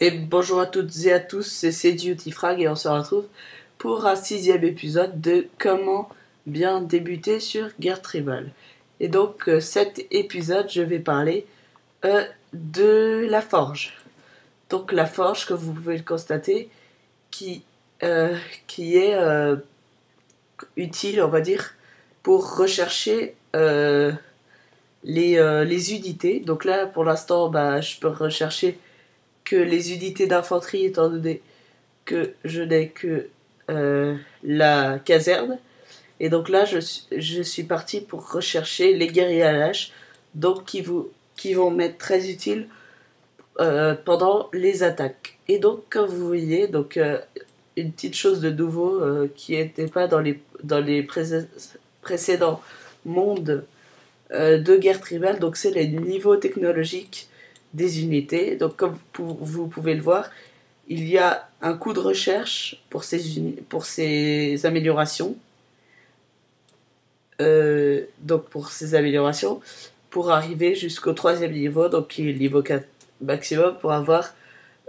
Et bonjour à toutes et à tous, c'est Dutyfrag et on se retrouve pour un sixième épisode de Comment bien débuter sur Guerre Tribal. Et donc cet épisode je vais parler de la forge. Donc la forge, comme vous pouvez le constater, qui, euh, qui est utile, on va dire, pour rechercher les unités. Donc là pour l'instant je peux rechercher que les unités d'infanterie, étant donné que je n'ai que la caserne. Et donc là, je suis parti pour rechercher les guerriers à l'âge, donc qui vont m'être très utiles pendant les attaques. Et donc, comme vous voyez, donc, une petite chose de nouveau qui n'était pas dans les précédents mondes de guerre tribale, donc c'est les niveaux technologiques des unités. Donc comme vous pouvez le voir, il y a un coût de recherche pour ces améliorations. Donc pour ces améliorations, pour arriver jusqu'au troisième niveau, donc qui est le niveau 4 maximum, pour avoir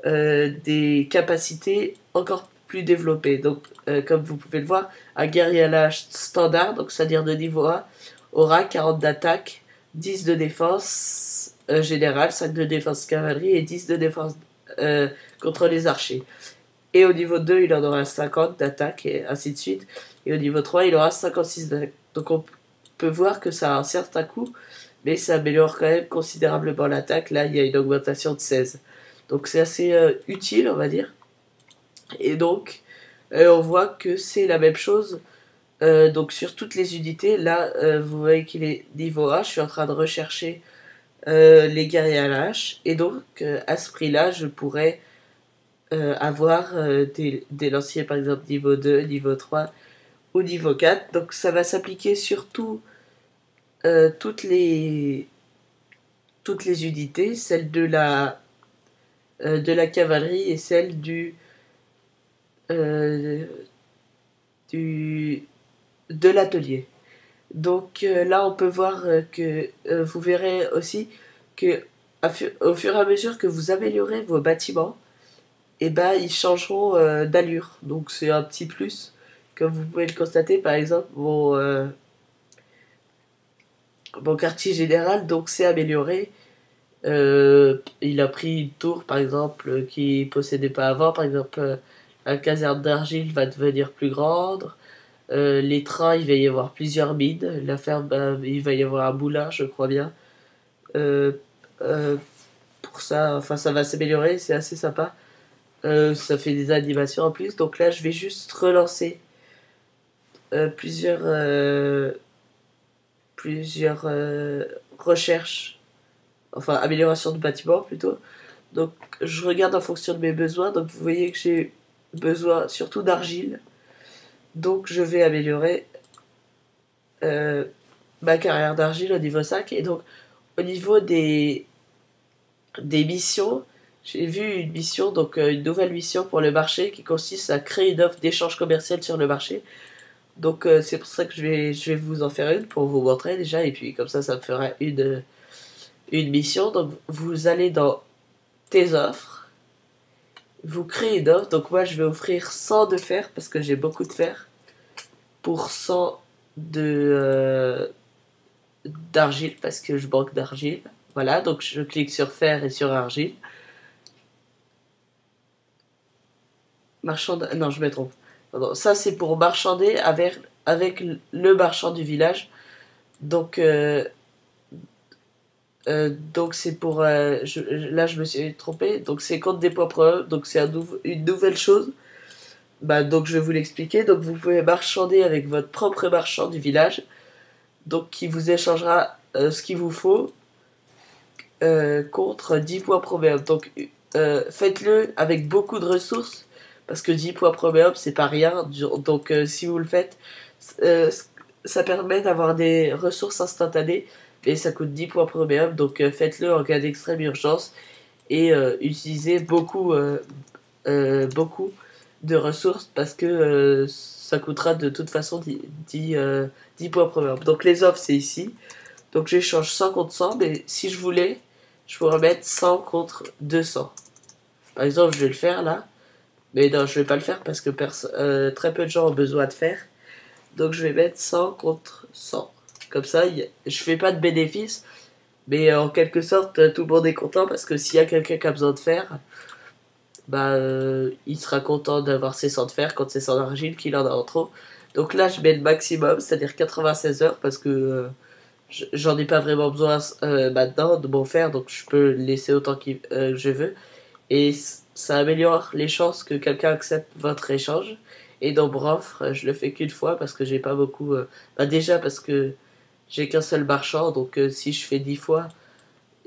des capacités encore plus développées. Donc comme vous pouvez le voir, un guerrier à l'âge standard, donc c'est-à-dire de niveau 1, aura 40 d'attaque, 10 de défense générale, 5 de défense cavalerie et 10 de défense contre les archers. Et au niveau 2, il en aura 50 d'attaque et ainsi de suite. Et au niveau 3, il aura 56 d'attaque. Donc on peut voir que ça a un certain coût, mais ça améliore quand même considérablement l'attaque. Là, il y a une augmentation de 16. Donc c'est assez utile, on va dire. Et donc, on voit que c'est la même chose. Donc sur toutes les unités, là, vous voyez qu'il est niveau A. Je suis en train de rechercher les guerriers à la hache. Et donc, à ce prix-là, je pourrais avoir des lanciers, par exemple, niveau 2, niveau 3 ou niveau 4. Donc ça va s'appliquer sur euh, toutes, les, toutes les unités, celle de la cavalerie et celle euh, du de l'atelier. Donc là, on peut voir que vous verrez aussi que au fur et à mesure que vous améliorez vos bâtiments, et ben ils changeront d'allure. Donc c'est un petit plus, comme vous pouvez le constater. Par exemple, mon quartier général donc s'est amélioré. Il a pris une tour, par exemple, qu'il possédait pas avant. Par exemple, la caserne d'argile va devenir plus grande. Les trains, il va y avoir plusieurs mines. La ferme, il va y avoir un moulin, je crois bien. Euh, euh, pour ça, enfin, ça va s'améliorer, c'est assez sympa. Ça fait des animations en plus. Donc là, je vais juste relancer plusieurs recherches, enfin amélioration de bâtiments plutôt. Donc je regarde en fonction de mes besoins. Donc vous voyez que j'ai besoin surtout d'argile. Donc je vais améliorer euh, ma carrière d'argile au niveau 5. Et donc au niveau des missions, j'ai vu une mission, donc une nouvelle mission pour le marché qui consiste à créer une offre d'échange commercial sur le marché. Donc c'est pour ça que je vais vous en faire une pour vous montrer déjà. Et puis comme ça me fera une mission. Donc vous allez dans tes offres, vous créez une offre. Donc moi je vais offrir 100 de fer parce que j'ai beaucoup de fer pour 100 d'argile parce que je manque d'argile. Voilà, donc je clique sur fer et sur argile. Non, je me trompe. Pardon. Ça c'est pour marchander avec le marchand du village. Donc donc c'est pour là je me suis trompé, donc c'est contre des points probants, donc c'est une nouvelle chose. Bah donc je vais vous l'expliquer. Donc vous pouvez marchander avec votre propre marchand du village, donc qui vous échangera ce qu'il vous faut contre 10 points proverbe. Donc faites-le avec beaucoup de ressources parce que 10 points proverbe c'est pas rien. Donc si vous le faites, euh, ça permet d'avoir des ressources instantanées et ça coûte 10 points proverbe. Donc faites-le en cas d'extrême urgence et utilisez beaucoup de ressources parce que ça coûtera de toute façon 10 points proverbe. Donc les offres c'est ici. Donc j'échange 100 contre 100, mais si je voulais, je pourrais mettre 100 contre 200. Par exemple, je vais le faire là. Mais non, je vais pas le faire parce que très peu de gens ont besoin de fer. Donc je vais mettre 100 contre 100. Comme ça, je fais pas de bénéfice. Mais en quelque sorte, tout le monde est content parce que s'il y a quelqu'un qui a besoin de fer, bah, il sera content d'avoir ses 100 de fer contre ses 100 d'argile qu'il en a en trop. Donc là, je mets le maximum, c'est-à-dire 96 heures parce que j'en ai pas vraiment besoin maintenant de mon fer, donc je peux le laisser autant que je veux. Et ça améliore les chances que quelqu'un accepte votre échange. Et dans Brofre, je le fais qu'une fois parce que j'ai pas beaucoup. Déjà parce que j'ai qu'un seul marchand, donc si je fais 10 fois,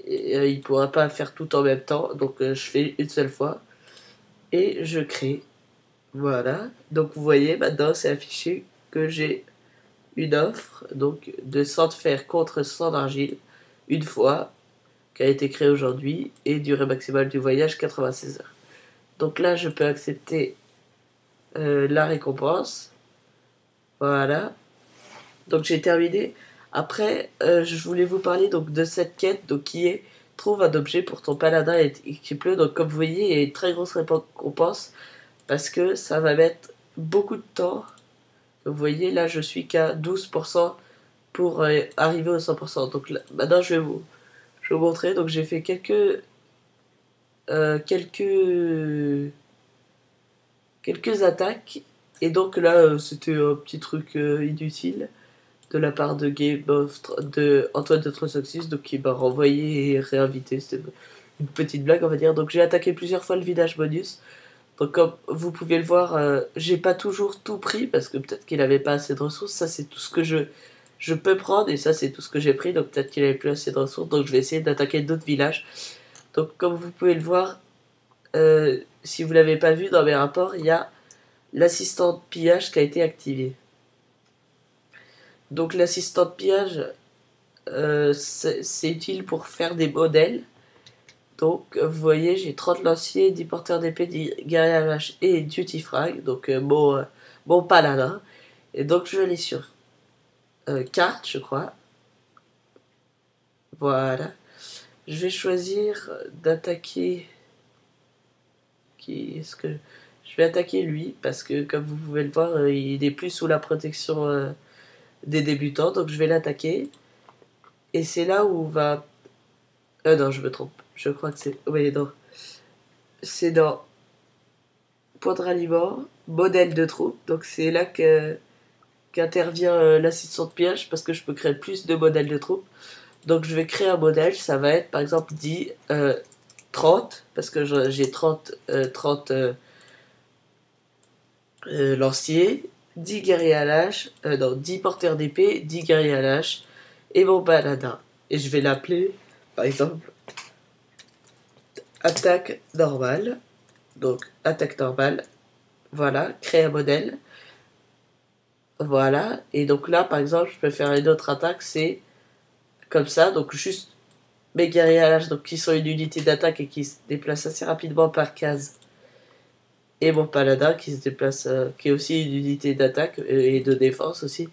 il pourra pas faire tout en même temps. Donc je fais une seule fois et je crée. Voilà. Donc vous voyez, maintenant c'est affiché que j'ai une offre donc de 100 de fer contre 100 d'argile une fois qui a été créée aujourd'hui et durée maximale du voyage 96 heures. Donc là, je peux accepter la récompense. Voilà. Donc j'ai terminé. Après, je voulais vous parler donc de cette quête donc, qui est trouve un objet pour ton paladin et qui pleut. Donc comme vous voyez, il y a une très grosse récompense parce que ça va mettre beaucoup de temps. Donc, vous voyez, là, je suis qu'à 12% pour arriver au 100%. Donc là, maintenant, je vais vous montrer. Donc j'ai fait quelques attaques. Et donc là, c'était un petit truc inutile de la part de Antoine de Trosoxis, donc qui m'a renvoyé et réinvité. C'était une petite blague, on va dire. Donc j'ai attaqué plusieurs fois le village bonus. Donc comme vous pouvez le voir, j'ai pas toujours tout pris parce que peut-être qu'il avait pas assez de ressources. Ça c'est tout ce que je peux prendre et ça c'est tout ce que j'ai pris. Donc peut-être qu'il avait plus assez de ressources. Donc je vais essayer d'attaquer d'autres villages. Donc comme vous pouvez le voir, si vous l'avez pas vu dans mes rapports, il y a l'assistant de pillage qui a été activé. Donc l'assistant de pillage, c'est utile pour faire des modèles. Donc vous voyez, j'ai 30 lanciers, 10 porteurs d'épée, 10 guerriers à vache et duty frag. Donc bon paladin. Et donc je vais aller sur carte, je crois. Voilà. Je vais choisir d'attaquer. Qui est-ce que. Je vais attaquer lui parce que comme vous pouvez le voir, il est plus sous la protection des débutants. Donc je vais l'attaquer. Et c'est là où va. Non, je me trompe. Je crois que c'est. Oui, non. C'est dans point de ralliement, modèle de troupe. Donc c'est là qu'intervient l'assistant de piège parce que je peux créer plus de modèles de troupe. Donc je vais créer un modèle. Ça va être par exemple 10, 30, parce que j'ai 30 lanciers, 10 guerriers à l'âge, non, 10 porteurs d'épée, 10 guerriers à l'âge, et mon paladin. Et je vais l'appeler, par exemple, attaque normale. Donc, attaque normale. Voilà, créer un modèle. Voilà. Et donc là, par exemple, je peux faire une autre attaque, c'est comme ça. Donc, juste mes guerriers à l'âge, donc qui sont une unité d'attaque et qui se déplacent assez rapidement par case. Et mon paladin qui se déplace, qui est aussi une unité d'attaque et de défense aussi,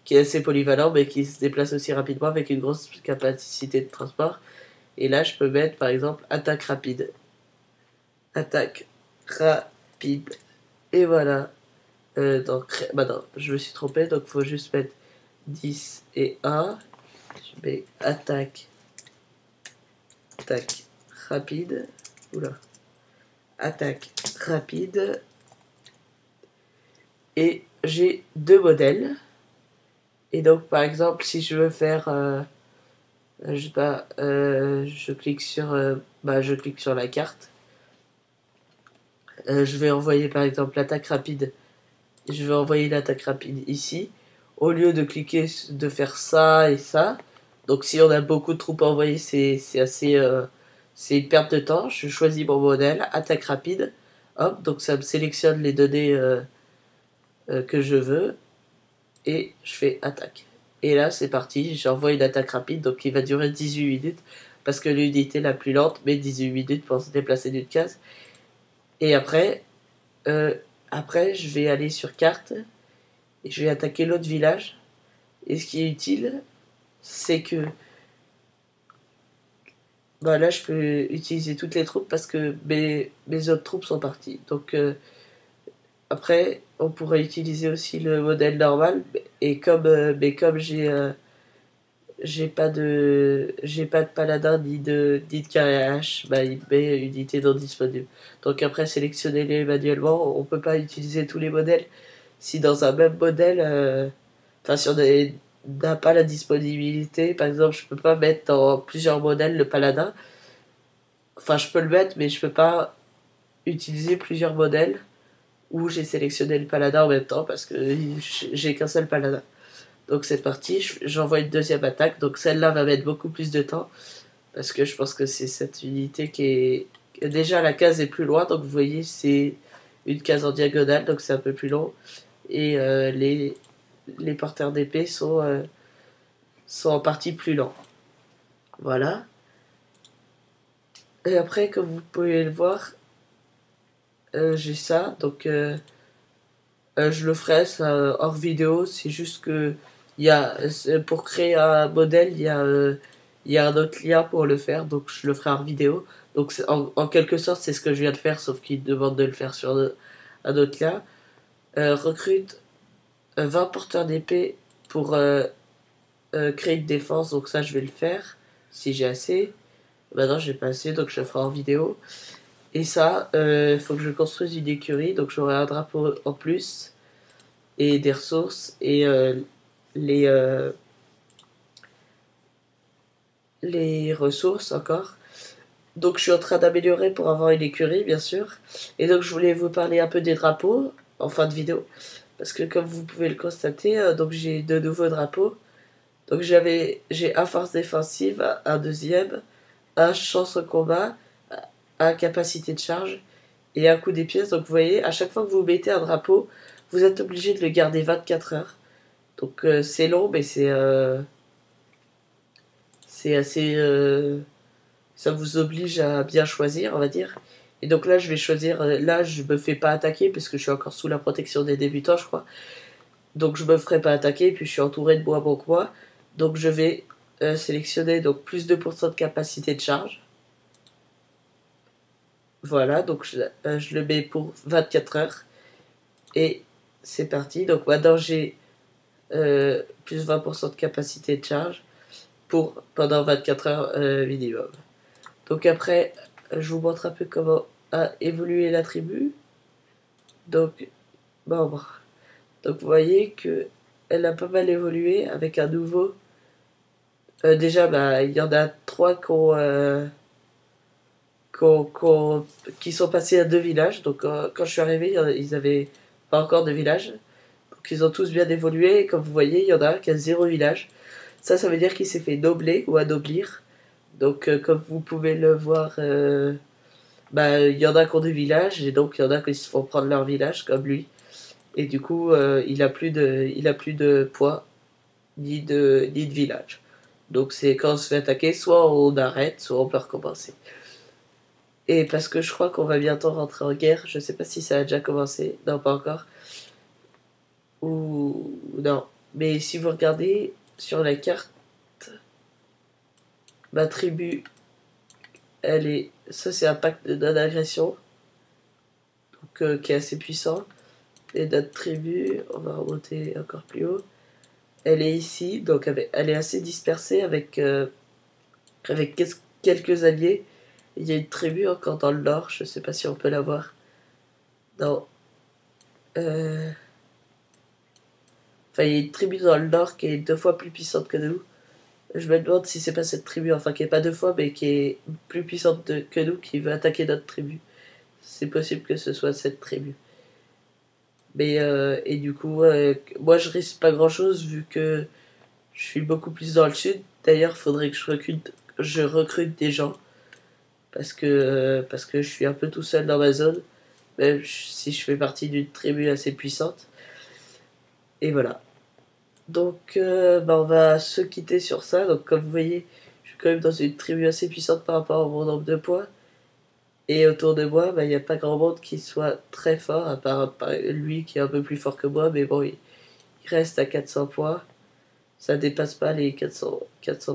qui est assez polyvalent, mais qui se déplace aussi rapidement avec une grosse capacité de transport. Et là, je peux mettre par exemple attaque rapide. Attaque rapide. Et voilà. Donc, bah non, je me suis trompé, donc il faut juste mettre 10 et 1. Je mets attaque rapide. Oula. Attaque rapide. Et j'ai deux modèles. Et donc, par exemple, si je veux faire, je sais pas, je clique sur la carte. Je vais envoyer par exemple l'attaque rapide. Je vais envoyer l'attaque rapide ici. Au lieu de cliquer, de faire ça et ça. Donc, si on a beaucoup de troupes à envoyer, c'est assez, c'est une perte de temps. Je choisis mon modèle, attaque rapide. Hop, donc ça me sélectionne les données que je veux. Et je fais attaque. Et là, c'est parti, j'envoie une attaque rapide, donc qui va durer 18 minutes, parce que l'unité la plus lente met 18 minutes pour se déplacer d'une case. Et après, je vais aller sur carte, et je vais attaquer l'autre village. Et ce qui est utile, c'est que bah là je peux utiliser toutes les troupes parce que mes autres troupes sont parties. Donc après, on pourrait utiliser aussi le modèle normal. Et comme j'ai pas de paladin ni de carré H, bah il met unité non disponible. Donc après sélectionner-les manuellement, on peut pas utiliser tous les modèles. Si dans un même modèle, enfin si on n'a pas la disponibilité, par exemple je peux pas mettre dans plusieurs modèles le paladin. Enfin je peux le mettre mais je peux pas utiliser plusieurs modèles où j'ai sélectionné le paladin en même temps parce que j'ai qu'un seul paladin. Donc c'est parti, j'envoie une deuxième attaque. Donc celle-là va mettre beaucoup plus de temps parce que je pense que c'est cette unité qui est. Déjà la case est plus loin, donc vous voyez, c'est une case en diagonale, donc c'est un peu plus long. Et les porteurs d'épée sont en partie plus lents. Voilà. Et après, comme vous pouvez le voir, j'ai ça. Donc je le ferai ça, hors vidéo. C'est juste que pour créer un modèle, il y a un autre lien pour le faire. Donc je le ferai hors vidéo. Donc en quelque sorte, c'est ce que je viens de faire, sauf qu'il demande de le faire sur un autre lien. Recrute 20 porteurs d'épée pour créer une défense. Donc ça, je vais le faire si j'ai assez. Maintenant, j'ai pas assez, donc je le ferai en vidéo. Et ça, il faut que je construise une écurie. Donc j'aurai un drapeau en plus et des ressources et les, euh, les ressources encore. Donc je suis en train d'améliorer pour avoir une écurie, bien sûr. Et donc je voulais vous parler un peu des drapeaux en fin de vidéo. Parce que comme vous pouvez le constater, donc j'ai de nouveaux drapeaux. Donc j'ai un force défensive, un deuxième, un chance au combat, un capacité de charge et un coup des pièces. Donc vous voyez, à chaque fois que vous mettez un drapeau, vous êtes obligé de le garder 24 heures. Donc c'est long, mais c'est assez. Ça vous oblige à bien choisir, on va dire. Et donc là, je vais choisir. Là, je me fais pas attaquer parce que je suis encore sous la protection des débutants, je crois. Donc je me ferai pas attaquer. Puis je suis entouré de bois bon bois. Donc je vais sélectionner donc plus 2% de capacité de charge. Voilà, donc je le mets pour 24 heures. Et c'est parti. Donc maintenant, j'ai plus 20% de capacité de charge pour pendant 24 heures minimum. Donc après, je vous montre un peu comment a évolué la tribu. Donc, membre. Donc vous voyez que elle a pas mal évolué avec un nouveau. Déjà, bah, il y en a trois qui sont passés à deux villages. Donc quand je suis arrivé, ils avaient pas encore de village. Donc ils ont tous bien évolué. Et comme vous voyez, il y en a un qui a zéro village. Ça veut dire qu'il s'est fait nobler ou anoblir. Donc comme vous pouvez le voir, bah, il y en a qui ont des villages et donc il y en a qui se font prendre leur village comme lui. Et du coup, il a plus de poids ni de village. Donc c'est quand on se fait attaquer, soit on arrête, soit on peut recommencer. Et parce que je crois qu'on va bientôt rentrer en guerre, je sais pas si ça a déjà commencé, non pas encore, ou non. Mais si vous regardez sur la carte, ma tribu, elle est, ça c'est un pacte de non-agression, donc qui est assez puissant. Et notre tribu, on va remonter encore plus haut. Elle est ici, donc elle est assez dispersée avec quelques alliés. Il y a une tribu encore dans le nord, je sais pas si on peut la voir. Non. Euh... Enfin, il y a une tribu dans le nord qui est deux fois plus puissante que nous. Je me demande si c'est pas cette tribu, enfin qui est pas deux fois, mais qui est plus puissante que nous, qui veut attaquer notre tribu. C'est possible que ce soit cette tribu. Mais et du coup, moi je risque pas grand chose vu que je suis beaucoup plus dans le sud. D'ailleurs, il faudrait que je recrute des gens parce que je suis un peu tout seul dans ma zone, même si je fais partie d'une tribu assez puissante. Et voilà. Donc, bah, on va se quitter sur ça. Donc, comme vous voyez, je suis quand même dans une tribu assez puissante par rapport à mon nombre de points. Et autour de moi, bah, il n'y a pas grand monde qui soit très fort, à part lui qui est un peu plus fort que moi. Mais bon, il reste à 400 points. Ça dépasse pas les 400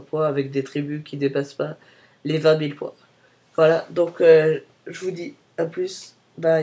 points avec des tribus qui dépassent pas les 20 000 points. Voilà, donc je vous dis à plus, bye.